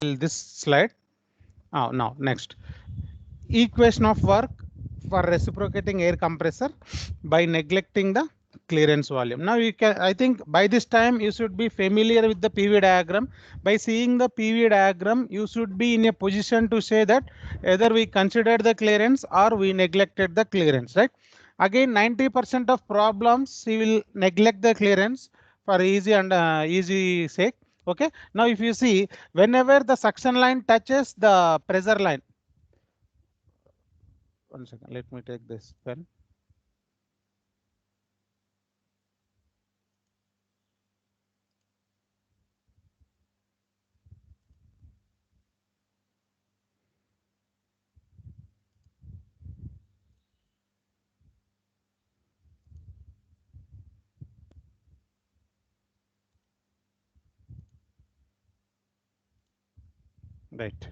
this slide. Now next, equation of work for reciprocating air compressor by neglecting the clearance volume. Now you can, I think by this time you should be familiar with the PV diagram. By seeing the PV diagram, you should be in a position to say that either we considered the clearance or we neglected the clearance, right? Again, 90% of problems you will neglect the clearance for easy and easy sake. Okay. Now if you see, whenever the suction line touches the pressure line, one second, let me take this pen. Right.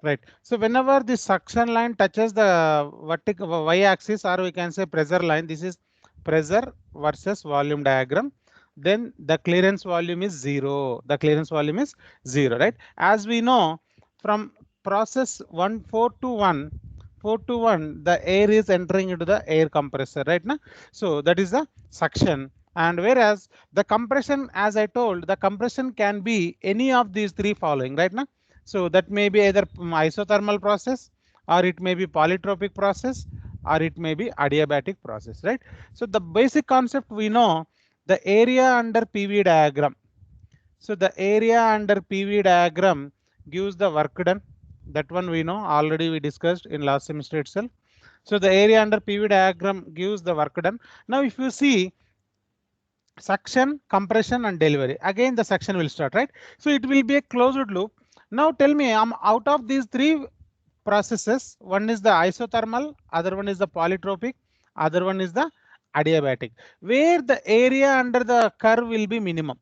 Right. So whenever the suction line touches the vertical y-axis, or we can say pressure line, this is pressure versus volume diagram. Then the clearance volume is zero. The clearance volume is zero, right? As we know from process 4 to 1, the air is entering into the air compressor, right? Now, so that is the suction. And whereas the compression, as I told, the compression can be any of these three following, right? Now, so that may be either isothermal process, or it may be polytropic process, or it may be adiabatic process, right? So the basic concept we know, the area under PV diagram. So the area under PV diagram gives the work done. That one we know already, we discussed in last semester itself. So the area under PV diagram gives the work done. Now if you see suction, compression and delivery, again the suction will start, right? So it will be a closed loop. Now tell me, out of these three processes, one is the isothermal, other one is the polytropic, other one is the adiabatic, where the area under the curve will be minimum.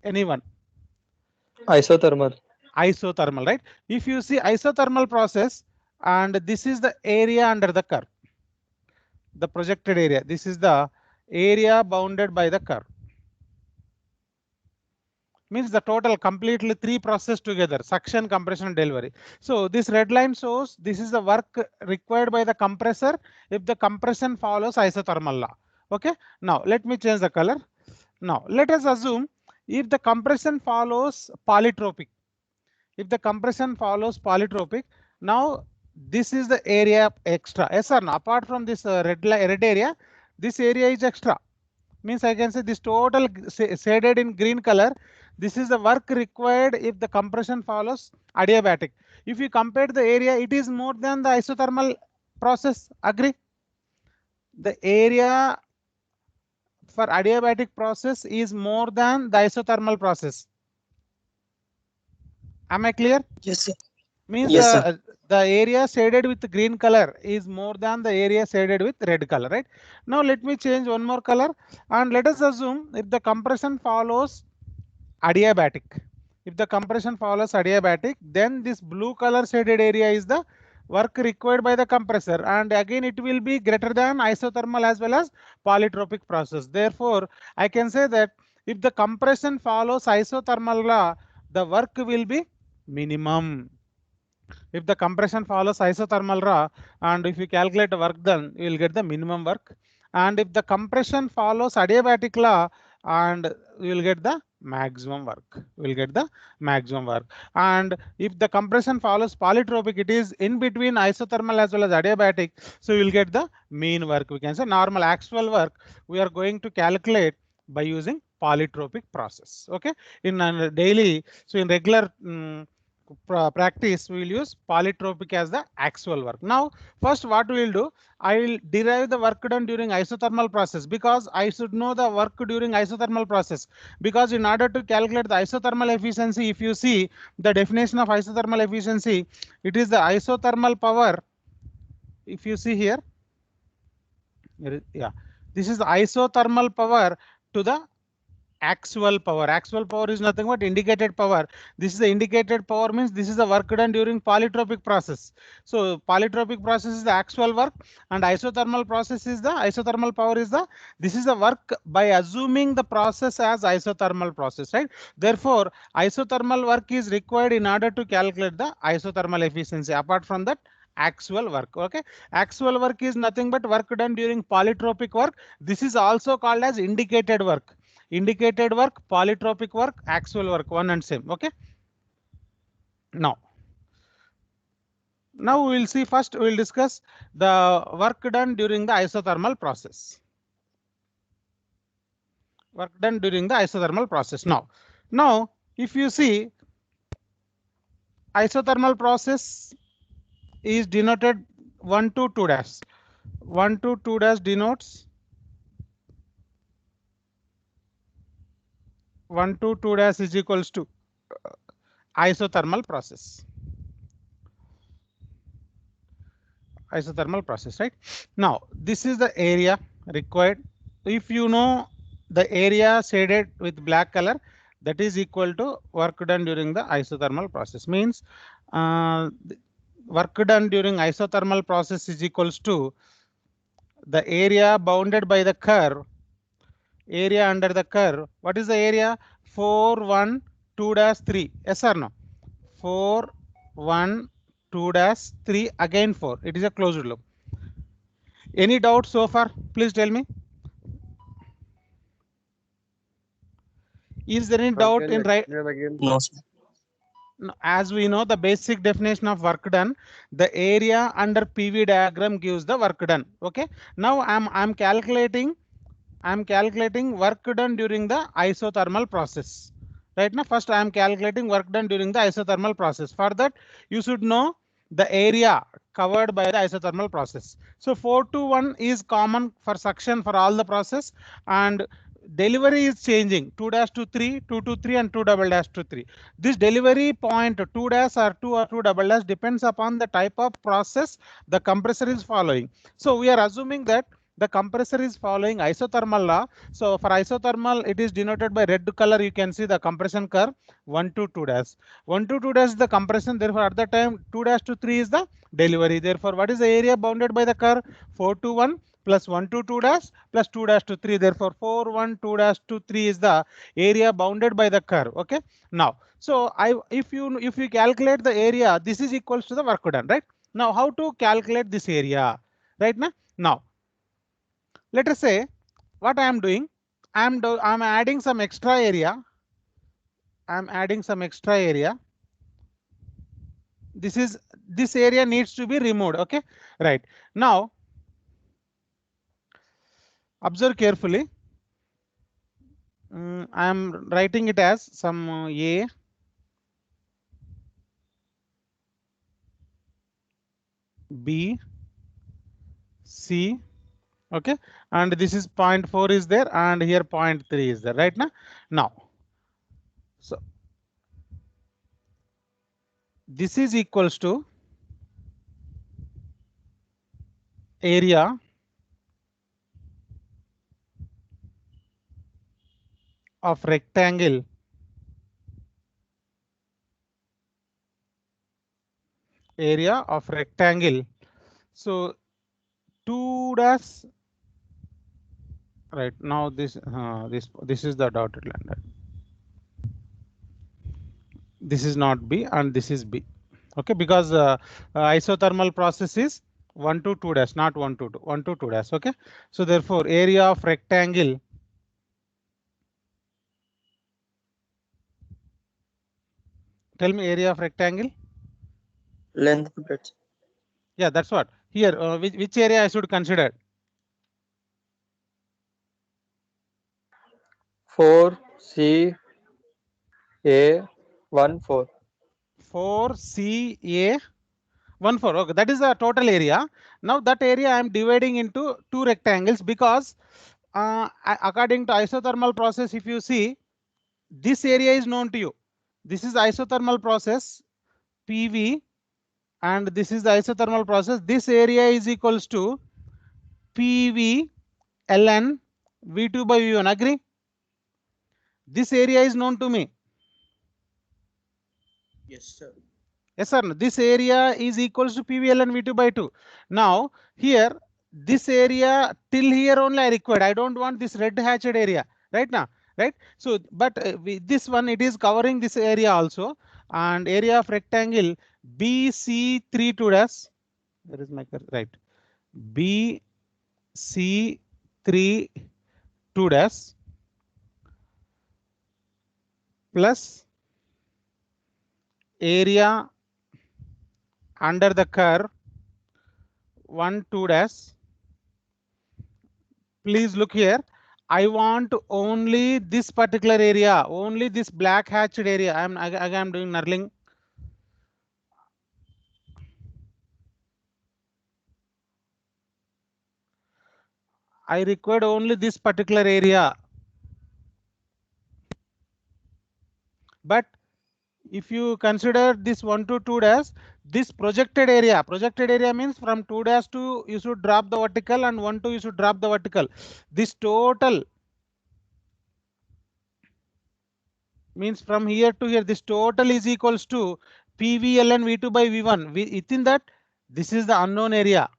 Anyone? Isothermal. Isothermal, right? If you see isothermal process, and this is the area under the curve, the projected area, this is the area bounded by the curve, means the total completely three process together: suction, compression and delivery. So this red line shows this is the work required by the compressor if the compression follows isothermal law. Okay, now let me change the color. Now let us assume if the compression follows polytropic, if the compression follows polytropic, now this is the area extra. Yes or no? Apart from this red area, this area is extra. Means I can say this total shaded in green color, this is the work required if the compression follows adiabatic. If you compare the area, it is more than the isothermal process. Agree? The area for adiabatic process is more than the isothermal process. Am I clear? Yes, sir. Means Yes, sir. the area shaded with green color is more than the area shaded with red color, right? Now let me change one more color, and let us assume if the compression follows adiabatic. If the compression follows adiabatic, then this blue color shaded area is the work required by the compressor, and again it will be greater than isothermal as well as polytropic process. Therefore, I can say that if the compression follows isothermal law, the work will be minimum. If the compression follows isothermal law, and if you calculate the work done, you will get the minimum work. And if the compression follows adiabatic law, and you will get the maximum work. Will get the maximum work. And if the compression follows polytropic, it is in between isothermal as well as adiabatic, so you will get the mean work. We can say normal actual work we are going to calculate by using polytropic process. Okay, in daily, so in regular practice, we will use polytropic as the actual work. Now, first what we will do, I will derive the work done during isothermal process, because I should know the work during isothermal process. Because in order to calculate the isothermal efficiency, if you see the definition of isothermal efficiency, it is the isothermal power. If you see here, yeah, this is the isothermal power to the actual power. Actual power is nothing but indicated power. This is the indicated power, means this is the work done during polytropic process. So polytropic process is the actual work, and isothermal process is the isothermal power is the, this is the work by assuming the process as isothermal process, right? Therefore isothermal work is required in order to calculate the isothermal efficiency. Apart from that, actual work. Okay, actual work is nothing but work done during polytropic work. This is also called as indicated work. Indicated work, polytropic work, actual work, one and same. Okay, now we will see, first we will discuss the work done during the isothermal process. Work done during the isothermal process. Now if you see, isothermal process is denoted 1 to 2 dash. 1 to 2 dash denotes 1 to 2 dash is equals to isothermal process. Isothermal process, right? Now this is the area required. If you know the area shaded with black color, that is equal to work done during the isothermal process. Means work done during isothermal process is equals to the area bounded by the curve, area under the curve. What is the area? 4 1 2 dash 3. Yes or no? 4 1 2 dash 3, again 4. It is a closed loop. Any doubt so far? Please tell me. Is there any doubt in right? No, sir. As we know, the basic definition of work done, the area under PV diagram gives the work done. Okay. Now I'm calculating work done during the isothermal process. Right now, first I am calculating work done during the isothermal process. For that, you should know the area covered by the isothermal process. So 4 to 1 is common for suction for all the process, and delivery is changing 2 dash to 3, 2 to 3, and 2 double dash to 3. This delivery point 2 dash or 2 or 2 double dash depends upon the type of process the compressor is following. So we are assuming that the compressor is following isothermal law. So for isothermal, it is denoted by red color. You can see the compression curve 1 to 2 dash. 1 to 2 dash is the compression. Therefore, at the time 2 dash to 3 is the delivery. Therefore, what is the area bounded by the curve? 4 to 1 plus 1 to 2 dash plus 2 dash to 3. Therefore, 4 1 2 dash to 3 is the area bounded by the curve. Okay. Now, so if you calculate the area, this is equals to the work done, right? Now, how to calculate this area, right? Now let us say what I am doing. I'm adding some extra area. I'm adding some extra area. This area needs to be removed. Okay, right. Now observe carefully. I am writing it as some A, B, C. Okay, and this is 0.4 is there, and here 0.3 is there, right? Now so this is equals to area of rectangle So 2 dash, right? Now this is the dotted line, right? This is not B and this is B. Okay, because isothermal process is 1 to 2 dash, not 1 to 2, 1 to 2 dash. Okay, so therefore area of rectangle tell me area of rectangle. Length breadth. Yeah, that's what here. Which area I should consider? 4 C A 1 4. 4 C A 1 4. Okay, that is the total area. Now that area I am dividing into two rectangles because according to isothermal process, if you see, this area is known to you. This is isothermal process PV, and this is the isothermal process. This area is equals to PV ln V2 by V1. Agree? This area is known to me. Yes, sir. Yes or no? This area is equals to PVLN V2 by 2. Now here this area till here only I required. I don't want this red hatched area right now, right? So but this one it is covering this area also, and area of rectangle BC3 2 dash. Where is my right? BC3 2 dash plus area under the curve 1 2 dash. Please look here. I want only this particular area, only this black hatched area. I'm doing knurling. I required only this particular area. But if you consider this 1 to 2 dash, this projected area means from 2 dash to you should drop the vertical, and 1 to you should drop the vertical. This total means from here to here, this total is equals to PVLN V2 by V1. Within that, this is the unknown area.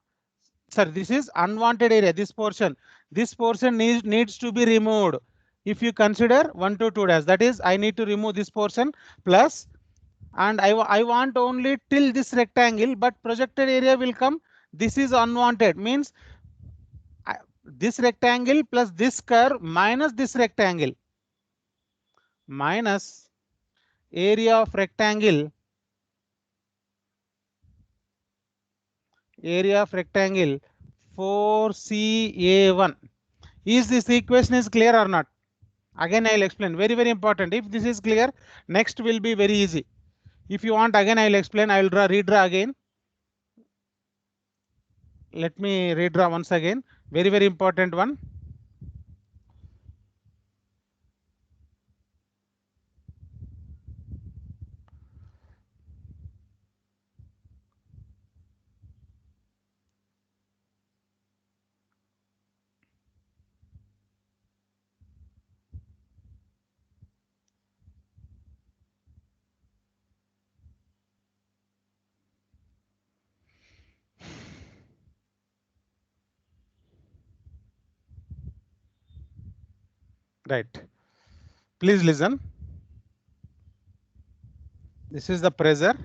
Sir, this is unwanted area. This portion needs to be removed. If you consider 1 to 2 dash, that is, I need to remove this portion plus, and I want only till this rectangle, but projected area will come. This is unwanted, means this rectangle plus this curve minus this rectangle minus area of rectangle 4CA1. Is this equation is clear or not? Again, I will explain. Very, very important. If this is clear, next will be very easy. If you want, again, I will explain. I will redraw again. Let me redraw once again. Very, very important one. Right. Please listen. This is the pressure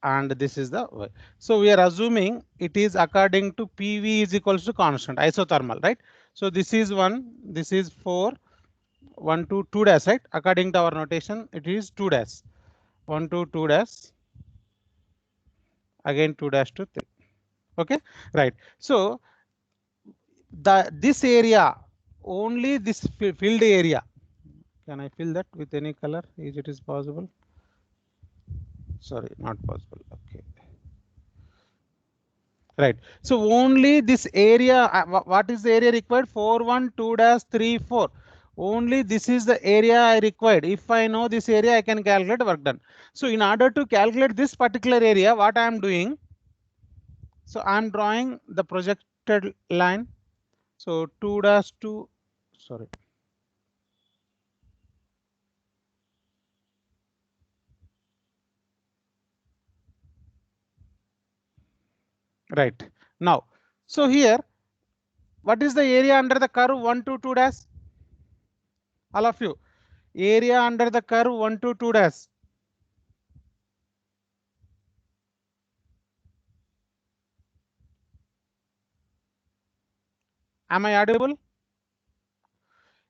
and this is the Y. So we are assuming it is according to PV is equals to constant isothermal, right? So this is 1, this is 4, 1 to 2 dash, right? According to our notation, it is 2 dash. 1 to 2 dash, again 2 dash to 3. Okay, right. So this area, only this filled area. Can I fill that with any color? Is it is possible? Sorry, not possible. Okay. Right. So only this area, what is the area required? 412-34. Only this is the area I required. If I know this area, I can calculate work done. So in order to calculate this particular area, what I am doing? So I am drawing the projected line. So 2-2, sorry. Right. Now, so here, what is the area under the curve 1 to 2 dash? All of you, area under the curve 1 to 2 dash. Am I audible?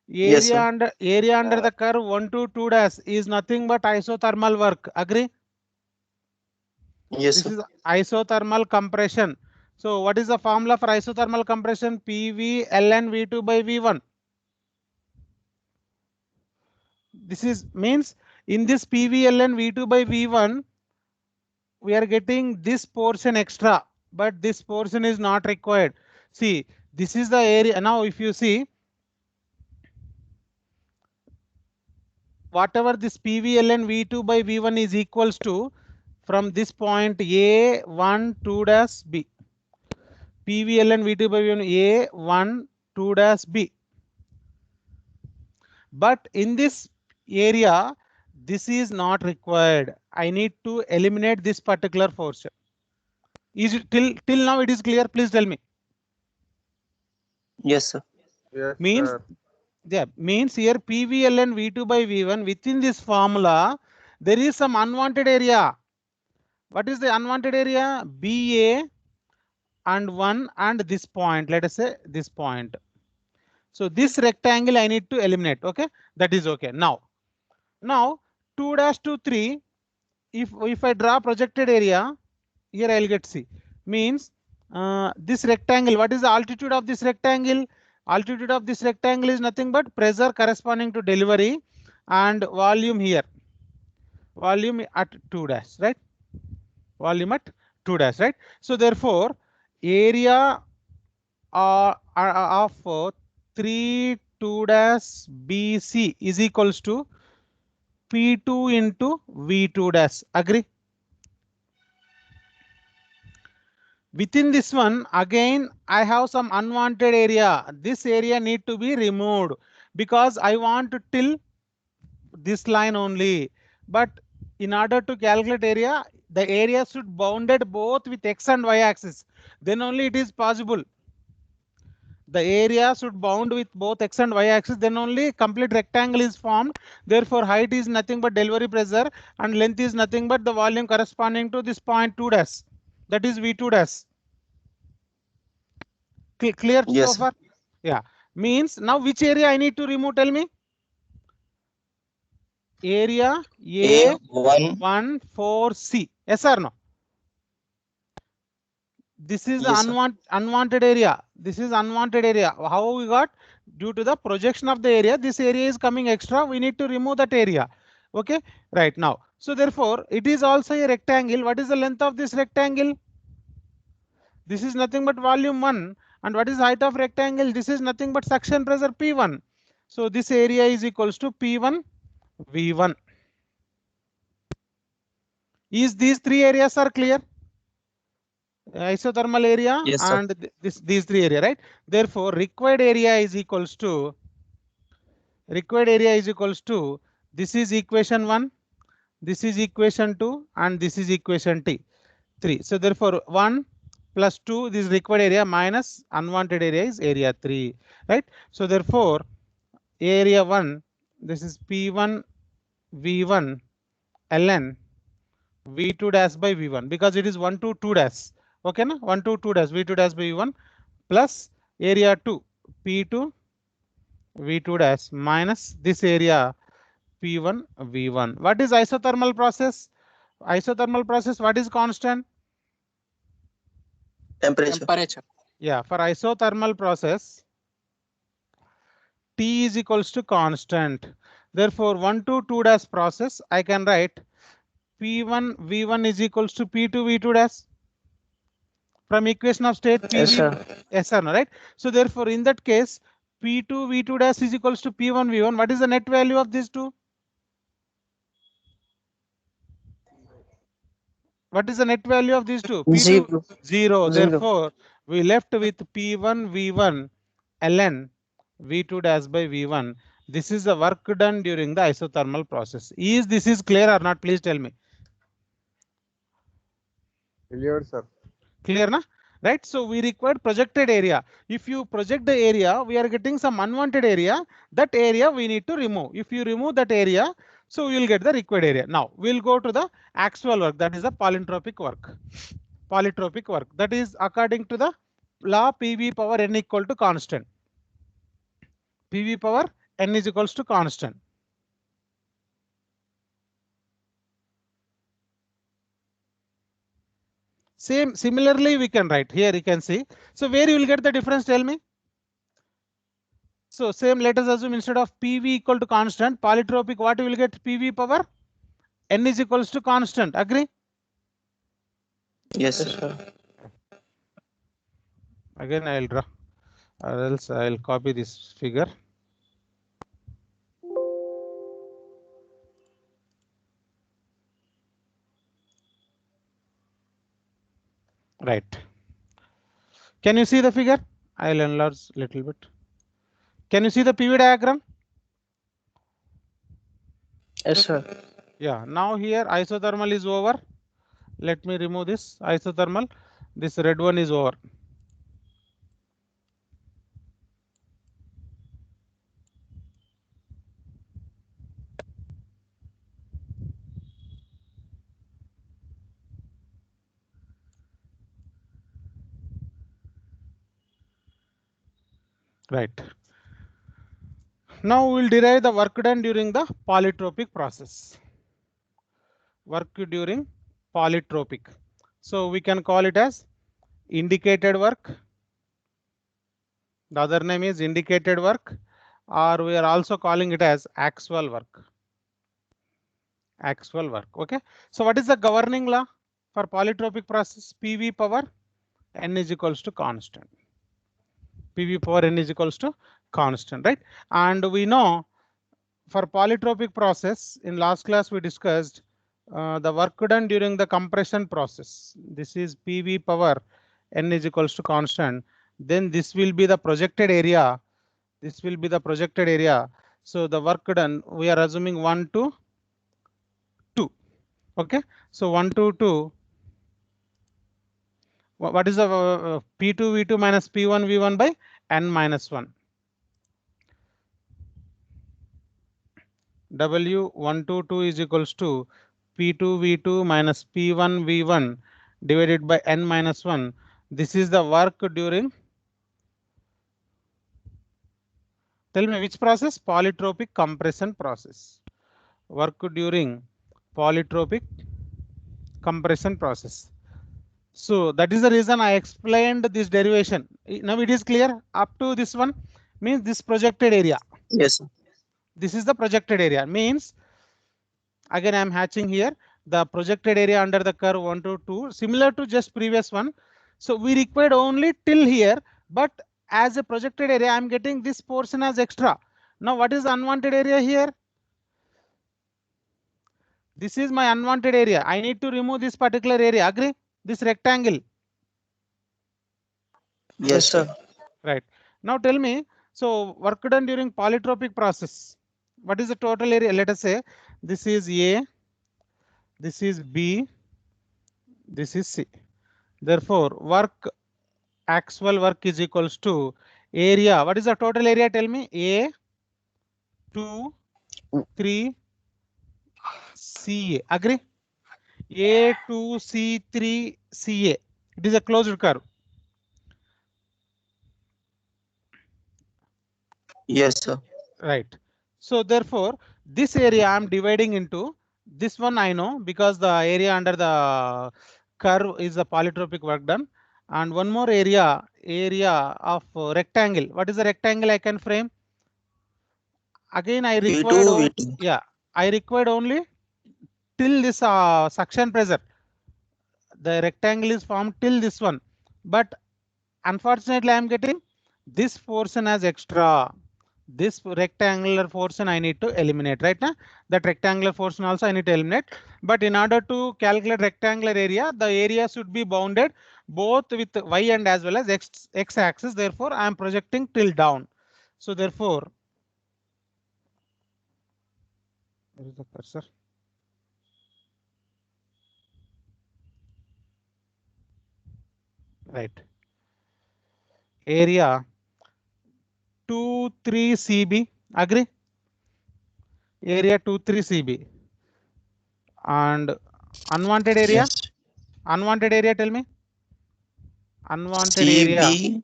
Yes, sir. Area under the curve 1 to 2 dash is nothing but isothermal work. Agree? Yes, This sir. is isothermal compression. So what is the formula for isothermal compression? PV ln V2 by V1. This is means in this PV ln V2 by V1, we are getting this portion extra, but this portion is not required. See, this is the area. Now, if you see, whatever this PVLN V2 by V1 is equals to, from this point A1 2 dash B. PVLN V2 by V1 A1 2 dash B. But in this area, this is not required. I need to eliminate this particular portion. Is it till now it is clear? Please tell me. Yes, sir. Yes, Means sir. yeah, means here PVLN V2 by V1 within this formula there is some unwanted area. What is the unwanted area? BA and 1 and this point, let us say this point. So this rectangle I need to eliminate. Okay, that is okay. Now 2 dash to 3, if I draw projected area, here I'll get C. Means this rectangle, what is the altitude of this rectangle? Altitude of this rectangle is nothing but pressure corresponding to delivery and volume here. Volume at 2 dash, right? Volume at 2 dash, right? So therefore, area of 3 2 dash BC is equals to P2 into V2 dash. Agree? Within this one, again, I have some unwanted area. This area need to be removed because I want to till this line only. But in order to calculate area, the area should bounded both with X and Y axis. Then only it is possible. The area should bound with both X and Y axis. Then only complete rectangle is formed. Therefore, height is nothing but delivery pressure and length is nothing but the volume corresponding to this point 2 dash. That is V2 dash. Clear Yes, so sir. far? Yeah. Means now which area I need to remove? Tell me. Area A1. A14C. Yes or no? This is the Yes, sir. unwanted area. This is unwanted area. How we got? Due to the projection of the area, this area is coming extra. We need to remove that area. Okay. Right now. So therefore, it is also a rectangle. What is the length of this rectangle? This is nothing but volume 1. And what is height of rectangle? This is nothing but suction pressure P1. So this area is equals to P1 V1. Is these three areas are clear? Isothermal area Yes, sir. and these three area, right? Therefore, required area is equals to this is equation 1, this is equation 2, and this is equation 3. So therefore, 1 plus 2 this required area minus unwanted area is area 3, right? So therefore, area 1, this is P1 V1 ln V2 dash by V1 because it is 1 to 2 dash. Okay, na? 1 to 2 dash V2 dash by V1 plus area 2 P2 V2 dash minus this area P1 V1. What is isothermal process? Isothermal process, what is constant? Temperature. Yeah, for isothermal process, T is equals to constant. Therefore, 1 to 2 dash process, I can write P1 V1 is equals to P2 V2 dash. From equation of state PV, Yes, sir. yes or no, right? So therefore, in that case, P2 V2 dash is equals to P1 V1. What is the net value of these two? What is the net value of these two? P2 Zero. 0. Zero. Therefore, we left with P1 V1 ln V2 dash by V1. This is the work done during the isothermal process. Is this is clear or not? Please tell me. Clear, sir. Clear, na? Right? So we required projected area. If you project the area, we are getting some unwanted area. That area we need to remove. If you remove that area, so we will get the required area. Now we'll go to the actual work. That is the polytropic work. Polytropic work. That is according to the law PV power n equal to constant. PV power n is equals to constant. Similarly, we can write here. You can see. So where you will get the difference? Tell me. So same. Let us assume instead of PV equal to constant, polytropic, what you will get? PV power n is equals to constant. Agree? Yes, sir. Again, I will draw, or else I will copy this figure. Right. Can you see the figure? I will enlarge a little bit. Can you see the PV diagram? Yes, sir. Yeah, now here isothermal is over. Let me remove this isothermal. This red one is over. Right. Now we will derive the work done during the polytropic process. Work during polytropic. So we can call it as indicated work. The other name is indicated work, or we are also calling it as actual work. Actual work. Okay. So what is the governing law for polytropic process? PV power n is equals to constant. PV power n is equals to constant, right? And we know for polytropic process in last class we discussed the work done during the compression process. This is PV power n is equals to constant. Then this will be the projected area. This will be the projected area. So the work done, we are assuming 1 to 2. Okay. So 1 to 2. What is the P2 V2 minus P1 V1 by n minus 1. W122 is equals to P2 V2 minus P1 V1 divided by n minus 1. This is the work during, tell me which process? Polytropic compression process. Work during polytropic compression process. So that is the reason I explained this derivation. Now it is clear. Up to this one means this projected area. Yes, sir. This is the projected area, means again I am hatching here the projected area under the curve 1 to 2, similar to just previous one. So we required only till here, but as a projected area I am getting this portion as extra. Now what is the unwanted area here? This is my unwanted area. I need to remove this particular area. Agree? This rectangle. Yes, sir. Right. Now tell me, so work done during polytropic process, what is the total area? Let us say this is A, this is B, this is C. Therefore, actual work is equals to area. What is the total area? Tell me. A, 2, 3, CA. Agree? A, 2, C, 3, CA. It is a closed curve. Yes, sir. Right. So therefore, this area I am dividing into this one. I know because the area under the curve is the polytropic work done, and one more area of rectangle. What is the rectangle I can frame? Again, I required P2, V2. yeah, I required only till this suction pressure. The rectangle is formed till this one, but unfortunately, I am getting this portion as extra. This rectangular portion I need to eliminate, right now. That rectangular portion also I need to eliminate. But in order to calculate rectangular area, the area should be bounded both with y and as well as x axis. Therefore, I am projecting till down. So therefore, where is the cursor? Right. Area 23 CB. Agree? Area 23 CB. And unwanted area? Yes. Unwanted area, tell me. Unwanted area. CB.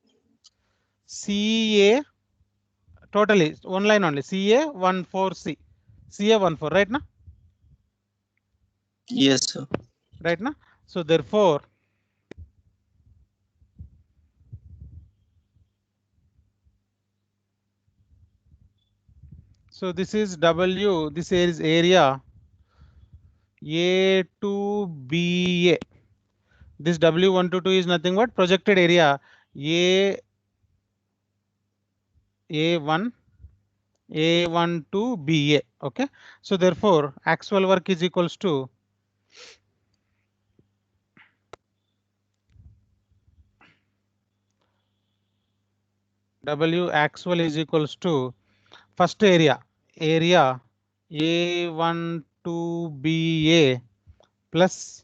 CA. Totally one line only. CA 14C. CA 14, right now? Yes, sir. Right now. So therefore, so this is W, this is area A to BA. This W122 is nothing but projected area A1, A1 to BA. Okay. So therefore, actual work is equals to W actual is equals to first area A12BA plus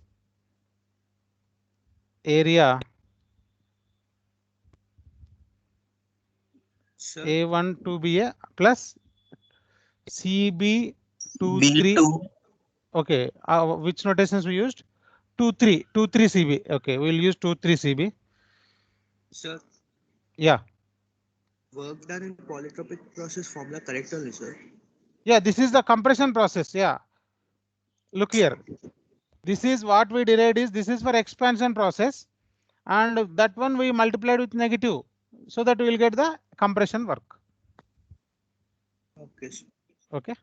area Sir, A12BA plus CB23. B2. Okay, which notations we used? 23 CB. Okay, we'll use 23 CB. Sir, Yeah, work done in polytropic process formula correct only, sir. yeah, this is the compression process. Yeah, look here. This is what we derived is this is for expansion process, and that one we multiplied with negative, so that we will get the compression work. Okay, sir. Okay,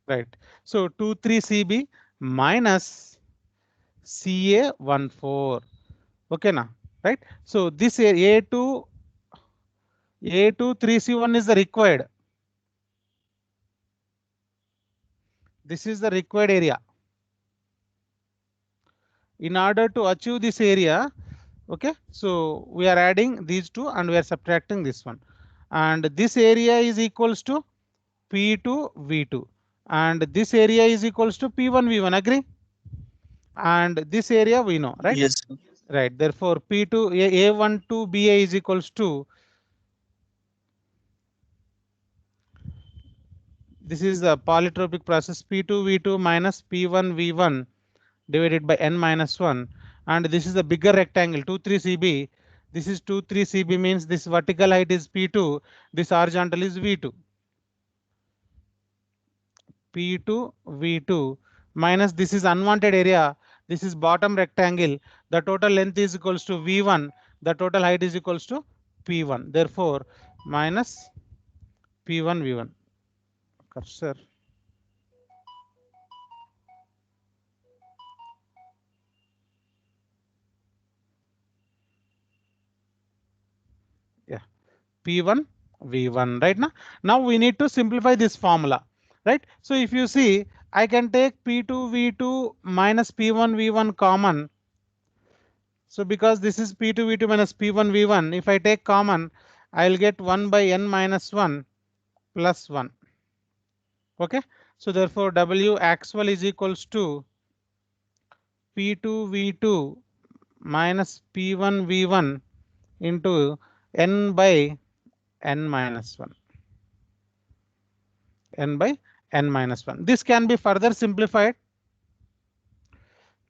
right. So 23 CB minus CA14. Okay, now, right? So this A2 3C1 is the required. This is the required area. In order to achieve this area, okay, so we are adding these two and we are subtracting this one, and this area is equals to P2 V2, and this area is equals to P1 V1. Agree? And this area we know, right? Yes, sir. Right. Therefore, P2 A12 BA is equals to, this is the polytropic process, P2 V2 minus P1 V1 divided by n minus 1, and this is the bigger rectangle 23 CB. This is 23 CB means this vertical height is P2, this horizontal is V2. P2 V2 minus this is unwanted area, this is bottom rectangle, the total length is equals to V1, the total height is equals to P1. Therefore, minus P1 V1. Cursor. Yeah, P1 V1, right? Now we need to simplify this formula, right? So if you see, I can take P2 V2 minus P1 V1 common. So because this is P2 V2 minus P1 V1, if I take common, I'll get 1 by n minus 1 plus 1. Okay, so therefore W actual is equals to P2 V2 minus P1 V1 into n by n minus 1. N by n minus 1. This can be further simplified,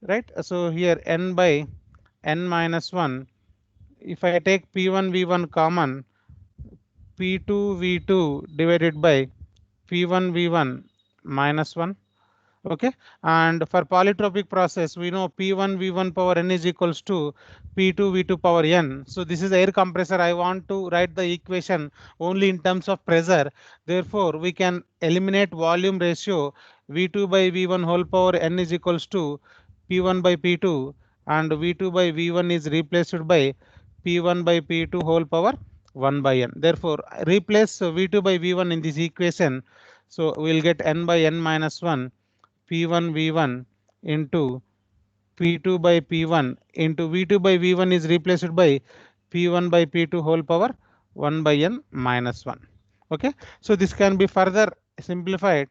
right? So here n by n minus 1. If I take P1 V1 common, P2 V2 divided by P1 V1 minus 1. Okay, and for polytropic process we know P1 V1 power n is equals to P2 V2 power n. So this is air compressor. I want to write the equation only in terms of pressure. Therefore, we can eliminate volume ratio V2 by V1 whole power n is equals to P1 by P2, and V2 by V1 is replaced by P1 by P2 whole power 1 by n. Therefore, replace V2 by V1 in this equation. So we'll get n by n minus 1 P1 V1 into P2 by P1 into V2 by V1 is replaced by P1 by P2 whole power 1 by n minus 1. Okay, so this can be further simplified.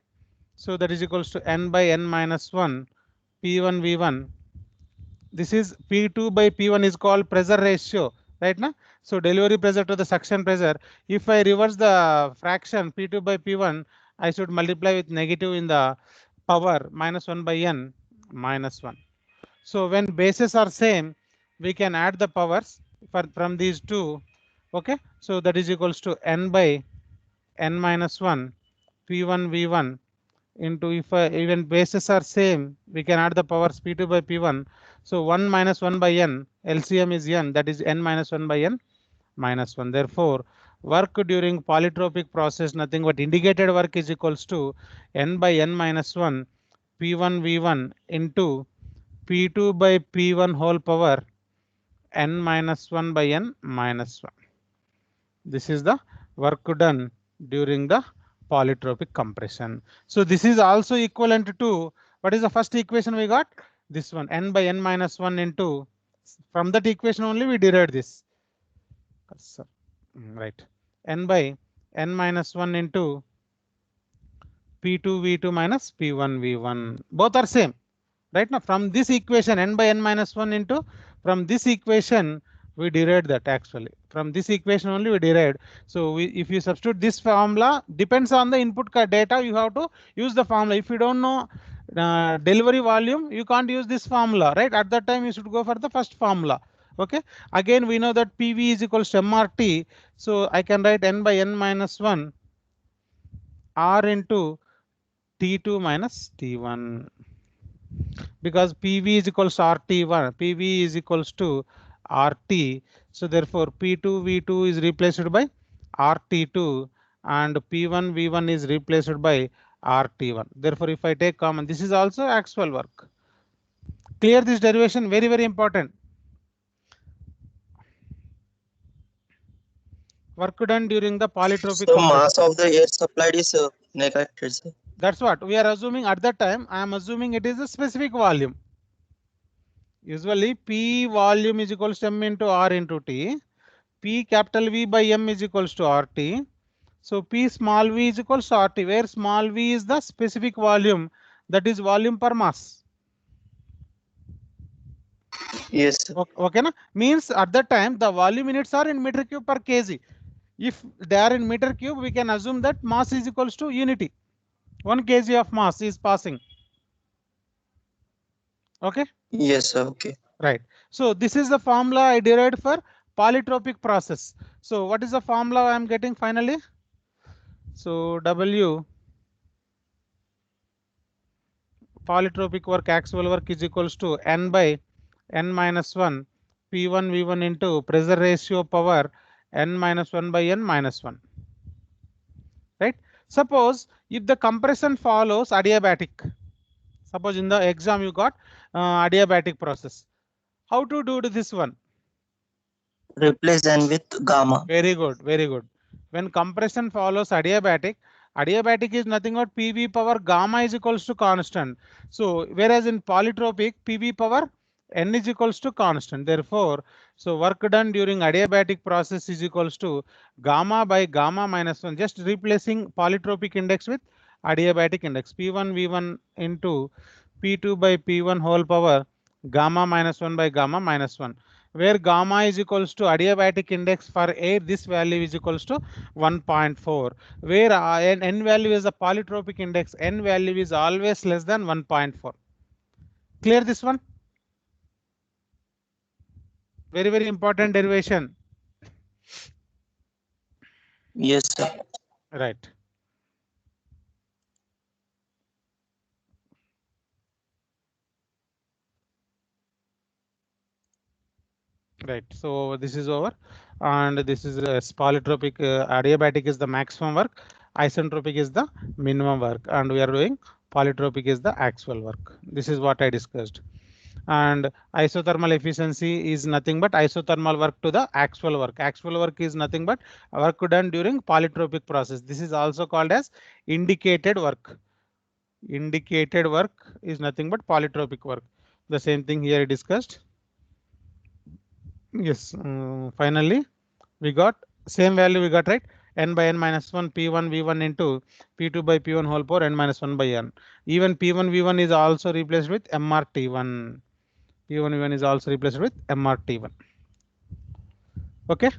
So that is equals to n by n minus 1 P1 V1. This is P2 by P1 is called pressure ratio, right now? So delivery pressure to the suction pressure. If I reverse the fraction P2 by P1, I should multiply with negative in the power minus 1 by n minus 1. So when bases are same, we can add the powers from these two. Okay, so that is equals to n by n minus 1 P1 V1 into, if even bases are same, we can add the powers P2 by P1. So 1 minus 1 by n, LCM is n, that is n minus 1 by n minus 1. Therefore, work during polytropic process nothing but indicated work is equals to n by n minus 1 P1 V1 into P2 by P1 whole power n minus 1 by n minus 1. This is the work done during the polytropic compression. So this is also equivalent to, what is the first equation we got? This one, n by n minus 1 into, from that equation only we derived this. Right, n by n minus 1 into P2 V2 minus P1 V1. Both are same. Right now, from this equation n by n minus 1 into, from this equation we derived that actually. From this equation only we derived. So if you substitute this formula, depends on the input data, you have to use the formula. If you don't know delivery volume, you can't use this formula, right? At that time you should go for the first formula. Okay. Again, we know that PV is equals to MRT. So I can write n by n minus 1 R into T2 minus T1. Because PV is equals to RT1, PV is equals to RT. So therefore P2 V2 is replaced by RT2 and P1 V1 is replaced by RT1. Therefore, if I take common, this is also actual work. Clear this derivation, very, very important. Work done during the polytropic So compression. mass of the air supplied is neglected, sir. That's what we are assuming at that time. I am assuming it is a specific volume. Usually P volume is equals to M into R into T. P capital V by M is equals to RT. So P small v is equals to RT, where small v is the specific volume, that is volume per mass. Yes, sir. Okay, na? Means at that time the volume units are in meter cube per kg. If they are in meter cube, we can assume that mass is equals to unity. 1 kg of mass is passing. Okay. Yes, sir. Okay. Right. So this is the formula I derived for polytropic process. So what is the formula I am getting finally? So W polytropic work, actual work is equals to n by n minus 1 P1 V1 into pressure ratio power n minus 1 by n minus 1. Right. Suppose if the compression follows adiabatic. Suppose in the exam you got adiabatic process. How to do this one? Replace n with gamma. Very good, very good. When compression follows adiabatic, adiabatic is nothing but PV power gamma is equals to constant. So whereas in polytropic, PV power n is equals to constant. Therefore, so work done during adiabatic process is equals to gamma by gamma minus 1. Just replacing polytropic index with adiabatic index. P1 V1 into P2 by P1 whole power gamma minus 1 by gamma minus 1. Where gamma is equals to adiabatic index for air, this value is equals to 1.4. Where n value is the polytropic index, n value is always less than 1.4. Clear this one? Very, very important derivation. Yes, sir. Right. Right. So this is over, and this is polytropic. Adiabatic is the maximum work, isentropic is the minimum work, and we are doing polytropic is the actual work. This is what I discussed. And isothermal efficiency is nothing but isothermal work to the actual work. Actual work is nothing but work done during polytropic process. This is also called as indicated work. Indicated work is nothing but polytropic work. The same thing here discussed. Yes, finally we got same value we got, right? N by n minus 1 P1 V1 into P2 by P1 whole power n minus 1 by n. Even P1 V1 is also replaced with MRT1. P1 V1 is also replaced with MRT1. Okay,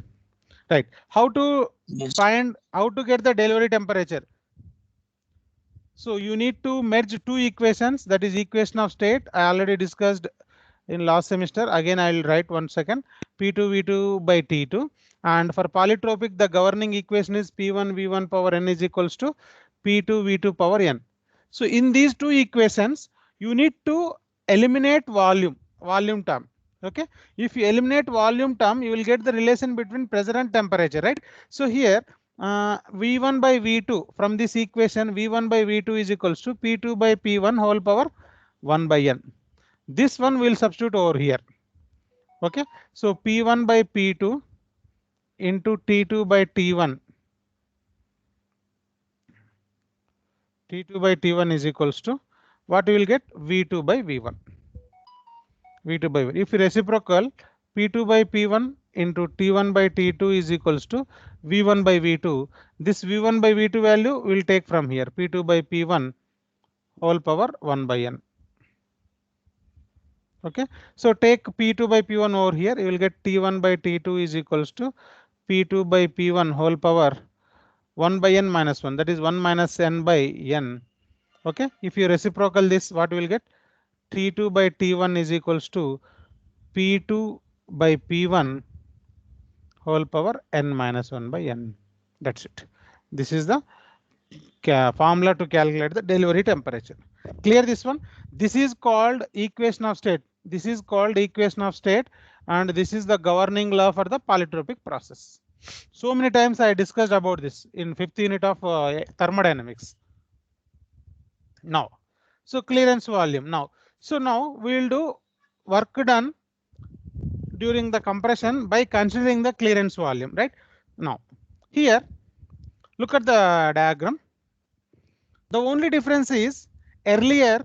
right. How to find, how to get the delivery temperature? So you need to merge two equations, that is equation of state. I already discussed in last semester. Again, I will write 1 second. P2 V2 by T2. And for polytropic, the governing equation is P1 V1 power n is equals to P2 V2 power n. So in these two equations, you need to eliminate volume term. Okay. If you eliminate volume term, you will get the relation between pressure and temperature, right? So here V1 by V2 from this equation, V1 by V2 is equals to P2 by P1 whole power 1 by n. This one will substitute over here. Okay. So P1 by P2 into T2 by T1. T2 by T1 is equals to what you will get? V2 by V1. V2 by V1. If reciprocal, P2 by P1 into T1 by T2 is equals to V1 by V2. This V1 by V2 value will take from here P2 by P1 whole power 1 by n. Okay, so take P2 by P1 over here. You will get T1 by T2 is equals to P2 by P1 whole power 1 by n minus 1. That is 1 minus n by n. Okay, if you reciprocal this, what will get? T2 by T1 is equals to P2 by P1 whole power n minus 1 by n. That's it. This is the formula to calculate the delivery temperature. Clear this one? This is called equation of state. This is called equation of state, and this is the governing law for the polytropic process. So many times I discussed about this in 5th unit of thermodynamics. Now, so clearance volume. Now we will do work done during the compression by considering the clearance volume, right? Now, here, look at the diagram. The only difference is earlier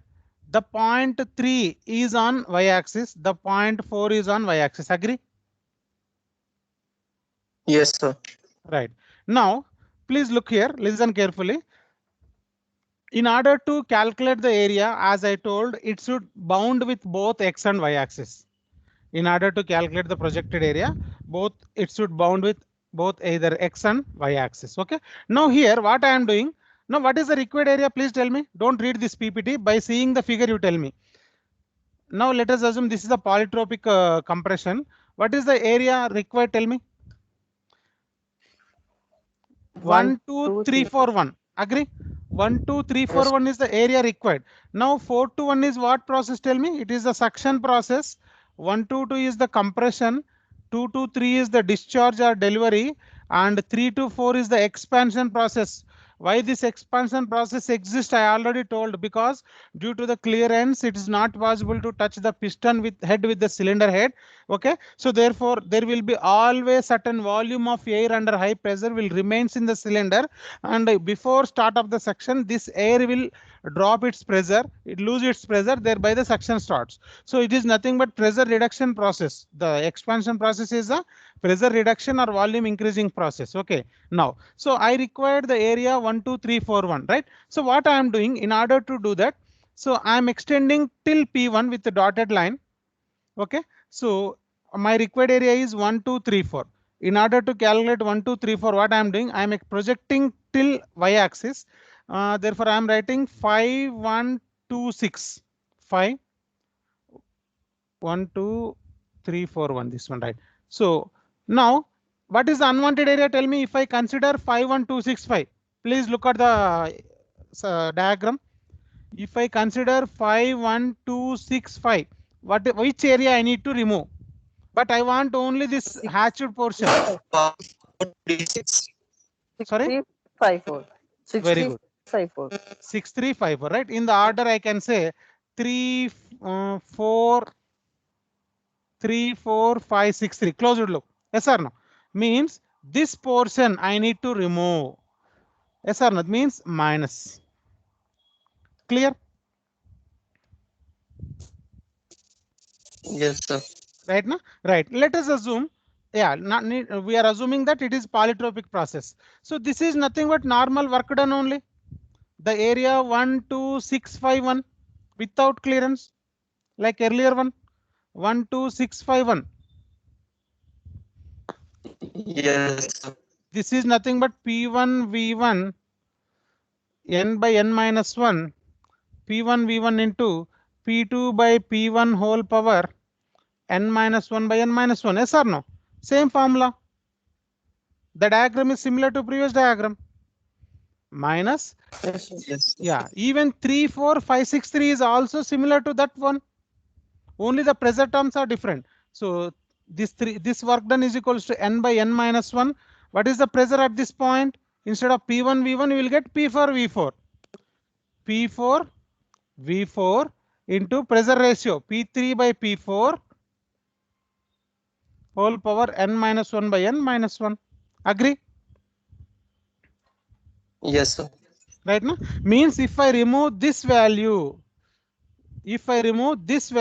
the point 3 is on y-axis, the point 4 is on y-axis. Agree? Yes, sir. Right. Now, please look here, listen carefully. In order to calculate the area, as I told, it should bound with both x and y-axis. In order to calculate the projected area, it should bound with both either x and y-axis. Okay. Now here, what I am doing now, what is the required area? Please tell me. Don't read this PPT. By seeing the figure, you tell me. Now let us assume this is a polytropic compression. What is the area required? Tell me. 1, 2, 3, 4, 1. Agree? 1, 2, 3, 4, 1 is the area required. Now 4 to 1 is what process? Tell me. It is the suction process. 1 to 2 is the compression. 2 to 3 is the discharge or delivery, and 3 to 4 is the expansion process. Why this expansion process exists, I already told, because due to the clearance, it is not possible to touch the piston with head with the cylinder head. Okay, so therefore there will be always certain volume of air under high pressure will remains in the cylinder, and before start of the suction, this air will drop its pressure, it lose its pressure, thereby the suction starts. So it is nothing but pressure reduction process. The expansion process is a pressure reduction or volume increasing process. Okay, now so I required the area 1, 2, 3, 4, 1, right? So what I am doing in order to do that, so I am extending till P1 with the dotted line. Okay, so my required area is 1, 2, 3, 4. In order to calculate 1, 2, 3, 4, what I am doing, I am projecting till y-axis. Therefore, I am writing 5, 1, 2, 6, 5, 1, 2, 3, 4, 1. This one, right? So now, what is the unwanted area? Tell me. If I consider 5, 1, 2, 6, 5. Please look at the diagram. If I consider 5, 1, 2, 6, 5, which area I need to remove? But I want only this hatched portion. 46. Sorry? 5, 4. 6, Very 3, good. 5, 4. 6, 3, 5, 4, right? In the order, I can say 3, 4, 3, 4, 5, 6, 3. Closed loop. Yes or no? Means this portion I need to remove. Yes or no? Means minus. Clear? Yes, sir. Right now, right? Let us assume, yeah, we are assuming that it is polytropic process. So this is nothing but normal work done only. The area 1, 2, 6, 5, 1 without clearance, like earlier one, 1, 2, 6, 5, 1. Yes, sir. This is nothing but P1 V1 n by n minus 1 P1 V1 into P2 by P1 whole power n minus 1 by n minus 1. Yes or no? Same formula. The diagram is similar to previous diagram. Minus. Yes. Yeah, even 3, 4, 5, 6, 3 is also similar to that one. Only the pressure terms are different. So this work done is equals to n by n minus 1. What is the pressure at this point? Instead of P1 V1, you will get P4 V4. P4 V4 into pressure ratio P3 by P4 whole power n minus 1 by n minus 1. Agree? Yes, sir. Right now, means if I remove this value, from this,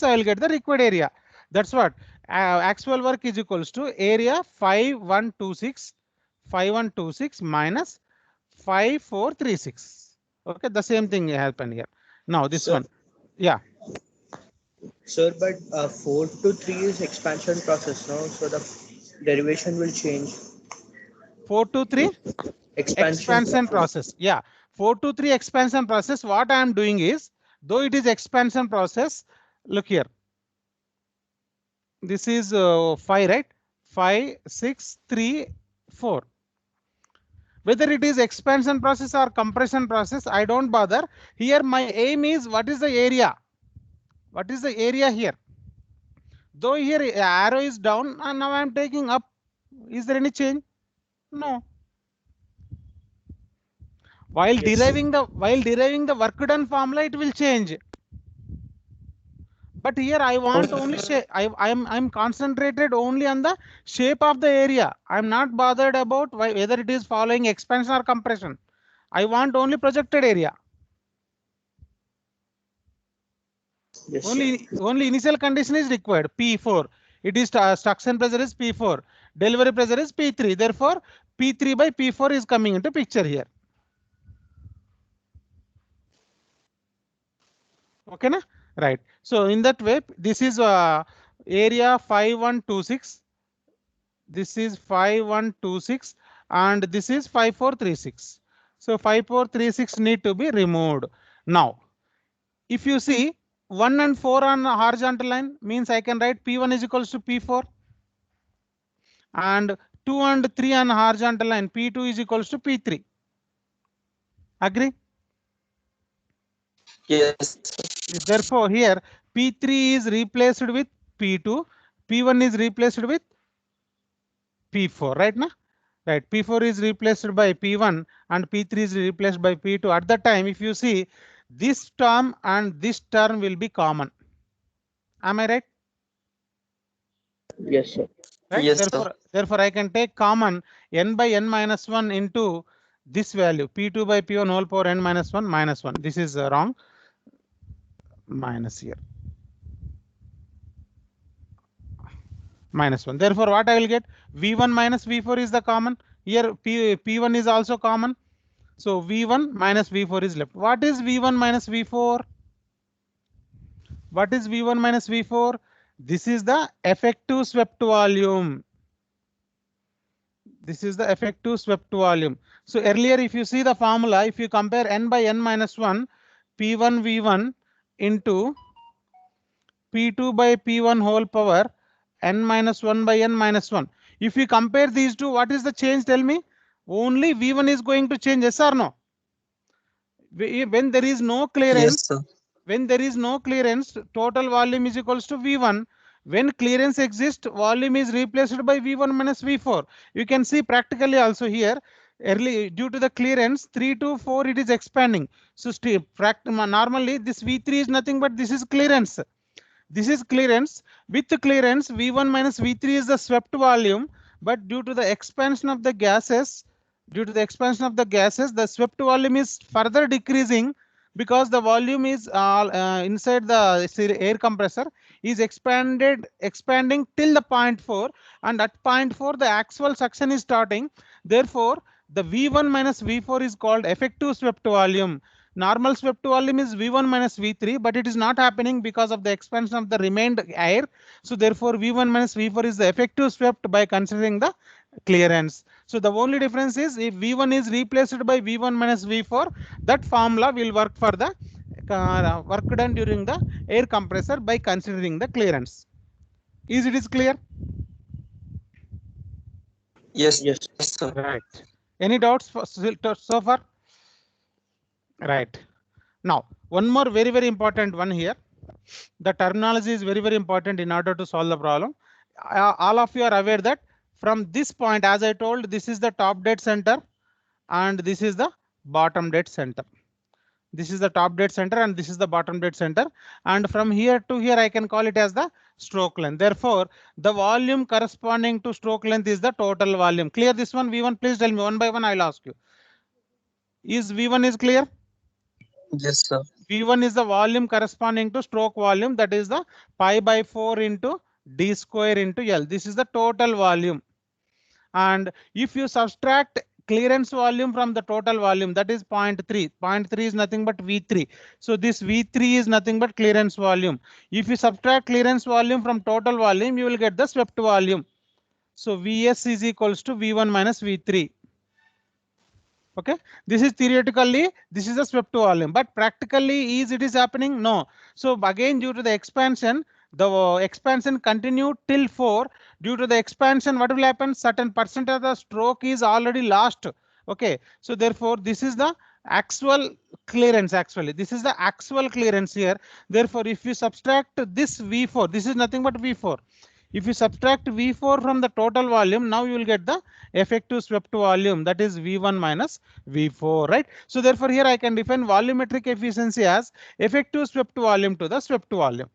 I will get the required area. That's what actual work is equals to area 5126 5126 minus 5436. Okay, the same thing happened here. Now this Sir. one, yeah. Sir, but 4 to 3 is expansion process now, so the derivation will change. 4 to 3 Expansion expansion process. Yeah, 4 to 3 expansion process. What I am doing is, though it is expansion process, look here. This is 5, right? 5, 6, 3, 4. Whether it is expansion process or compression process, I don't bother. Here my aim is, what is the area? What is the area here? Though here arrow is down and now I am taking up. Is there any change? No. While Yes. deriving the work done formula, it will change. But here I want only shape. I'm concentrated only on the shape of the area. I'm not bothered about whether it is following expansion or compression. I want only projected area. Yes, sir. Only initial condition is required. P4. It is suction pressure is P4. Delivery pressure is P3. Therefore, P3 by P4 is coming into picture here. Okay, na? Right. So in that way, this is area 5126. This is 5126 and this is 5436. So 5436 need to be removed. Now, if you see 1 and 4 on a horizontal line, means I can write P1 is equals to P4. And 2 and 3 on a horizontal line, P2 is equals to P3. Agree? Yes. Therefore, here P3 is replaced with P2, P1 is replaced with P4, right? Na? Right. P4 is replaced by P1 and P3 is replaced by P2. At that time, if you see, this term and this term will be common. Am I right? Yes, sir. Right. Yes, sir. Therefore, I can take common n by n minus 1 into this value P2 by P1 whole power n minus 1 minus 1. This is wrong. Minus here. Minus 1. Therefore, what I will get? V1 minus V4 is the common. Here P1 is also common. So V1 minus V4 is left. What is V1 minus V4? What is V1 minus V4? This is the effective swept volume. This is the effective swept volume. So earlier, if you see the formula, if you compare n by n minus 1, P1 V1 into P2 by P1 whole power n minus 1 by n minus 1. If you compare these two, what is the change? Tell me. Only V1 is going to change, yes or no? When there is no clearance, Yes, sir. when there is no clearance, total volume is equals to V1. When clearance exists, volume is replaced by V1 minus V4. You can see practically also here, early due to the clearance 3 to 4, it is expanding. So normally this V3 is nothing but this is clearance. This is clearance. With the clearance, V1 minus V3 is the swept volume, but due to the expansion of the gases, the swept volume is further decreasing because the volume is inside the air compressor is expanding till the point 4, and at point 4 the actual suction is starting. Therefore, the V1 minus V4 is called effective swept volume. Normal swept volume is V1 minus V3, but it is not happening because of the expansion of the remained air. So therefore, V1 minus V4 is the effective swept by considering the clearance. So the only difference is if V1 is replaced by V1 minus V4, that formula will work for the work done during the air compressor by considering the clearance. Is it clear? Yes, Yes. sir. Right. Any doubts so far? Right. Now, one more very important one here. The terminology is very important in order to solve the problem. All of you are aware that from this point, as I told, this is the top dead center and this is the bottom dead center. This is the top dead center and this is the bottom dead center. And from here to here, I can call it as the stroke length. Therefore, the volume corresponding to stroke length is the total volume. Clear this one? V1, please tell me one by one. I'll ask you. Is V1 is clear? Yes, sir. V1 is the volume corresponding to stroke volume, that is the pi by 4 into d square into L. This is the total volume. And if you subtract clearance volume from the total volume, that is 0.3. 0.3 is nothing but V3. So this V3 is nothing but clearance volume. If you subtract clearance volume from total volume, you will get the swept volume. So Vs is equals to V1 minus V3. Okay, this is theoretically, this is a swept volume, but practically is it is happening? No. So again, due to the expansion continued till 4. Due to the expansion, what will happen? Certain percent of the stroke is already lost. Okay, so therefore this is the actual clearance. Actually, this is the actual clearance here. Therefore, if you subtract this V4, this is nothing but V4. If you subtract V4 from the total volume, now you will get the effective swept volume, that is V1 minus V4, right? So therefore here I can define volumetric efficiency as effective swept volume to the swept volume.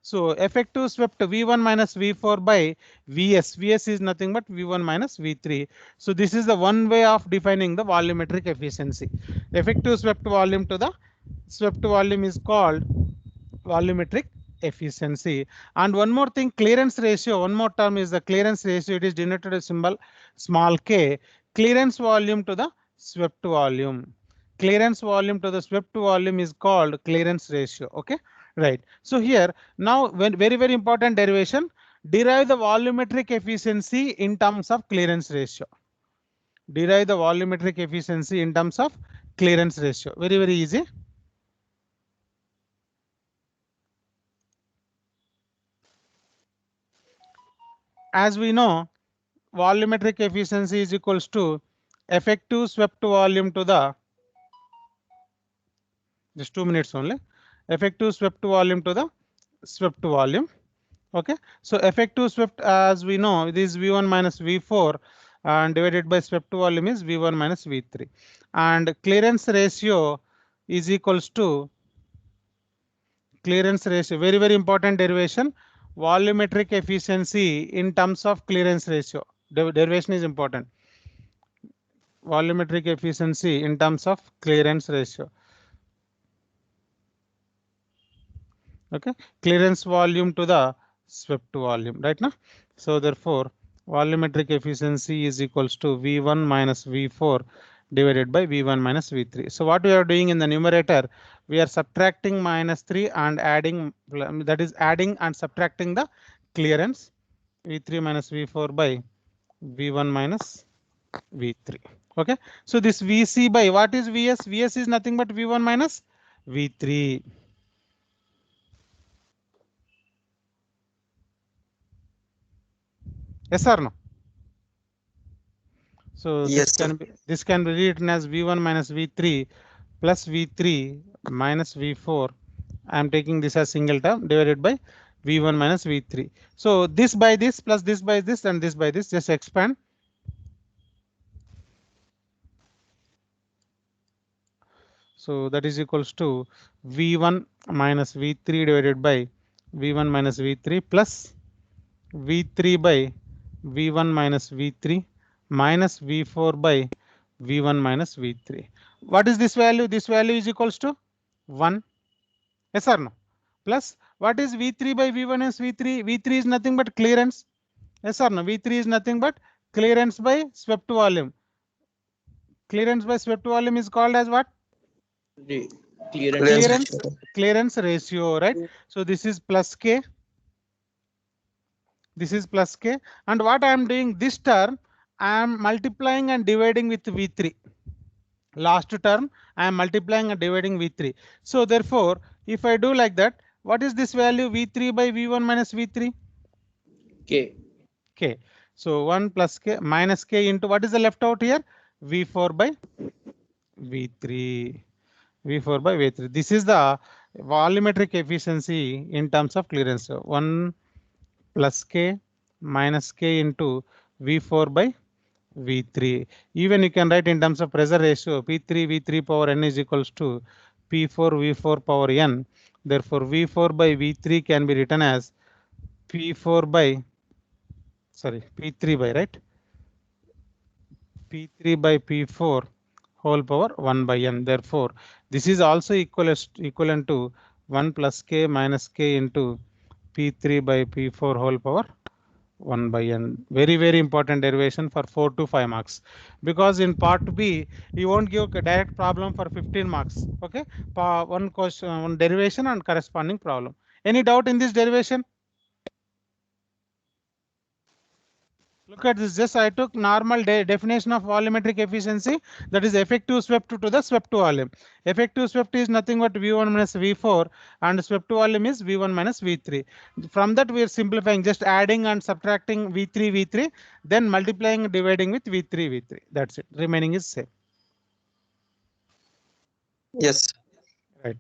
So effective swept V1 minus V4 by Vs. Vs is nothing but V1 minus V3. So this is the one way of defining the volumetric efficiency. Effective swept volume to the swept volume is called volumetric efficiency. And one more thing, clearance ratio, one more term is the clearance ratio. It is denoted as symbol small k. Clearance volume to the swept volume. Clearance volume to the swept volume is called clearance ratio. Okay, right. So here now, when very important derivation, derive the volumetric efficiency in terms of clearance ratio. Derive the volumetric efficiency in terms of clearance ratio. Very easy. As we know, volumetric efficiency is equals to effective swept volume to the, just 2 minutes only, effective swept volume to the swept volume. Okay, so effective swept, as we know, it is V1 minus V4 and divided by swept volume is V1 minus V3, and clearance ratio is equals to clearance ratio, very important derivation, volumetric efficiency in terms of clearance ratio. Derivation is important. Volumetric efficiency in terms of clearance ratio. Okay, clearance volume to the swept volume, right now. So therefore volumetric efficiency is equals to V1 minus V4 divided by V1 minus V3. So what we are doing in the numerator, we are subtracting -3 and adding, that is adding and subtracting the clearance, V3 minus V4 by V1 minus V3. Okay, so this Vc by what is Vs? Vs is nothing but V1 minus V3. Yes or no? So Yes, sir. this can be written as V1 minus V3 plus V3 minus V4. I am taking this as single term divided by V1 minus V3. So this by this plus this by this and this by this, just expand. So that is equals to V1 minus V3 divided by V1 minus V3 plus V3 by V1 minus V3 minus V4 by V1 minus V3. What is this value? This value is equals to 1. Yes or no? Plus what is V3 by V1 is V3? V3 is nothing but clearance. Yes or no? V3 is nothing but clearance by swept volume. Clearance by swept volume is called as what? Clearance ratio, right? So this is plus K. This is plus K. And what I am doing this term, I am multiplying and dividing with V3. Last term, I am multiplying and dividing V3. So therefore, if I do like that, what is this value? V3 by V1 minus V3? K. K. So 1 plus K minus K into what is the left out here? V4 by V3. V4 by V3. This is the volumetric efficiency in terms of clearance. So 1 plus K minus K into V4 by V3. Even you can write in terms of pressure ratio, P3 V3 power n is equals to P4 V4 power n. Therefore, V4 by V3 can be written as P4 by, sorry, P3 by, right? P3 by P4 whole power 1 by n. Therefore, this is also equivalent to 1 plus K minus K into P3 by P4 whole power 1 by n. Very important derivation for 4 to 5 marks, because in part B you won't give a direct problem for 15 marks. Okay, one question, one derivation and corresponding problem. Any doubt in this derivation? Look at this. Just I took normal definition of volumetric efficiency, that is effective swept to the swept volume. Effective swept is nothing but V1 minus V4, and swept volume is V1 minus V3. From that we are simplifying, just adding and subtracting V3 V3, then multiplying and dividing with V3 V3. That's it. Remaining is same. Yes. Right.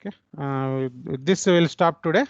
Okay. With this we will stop today.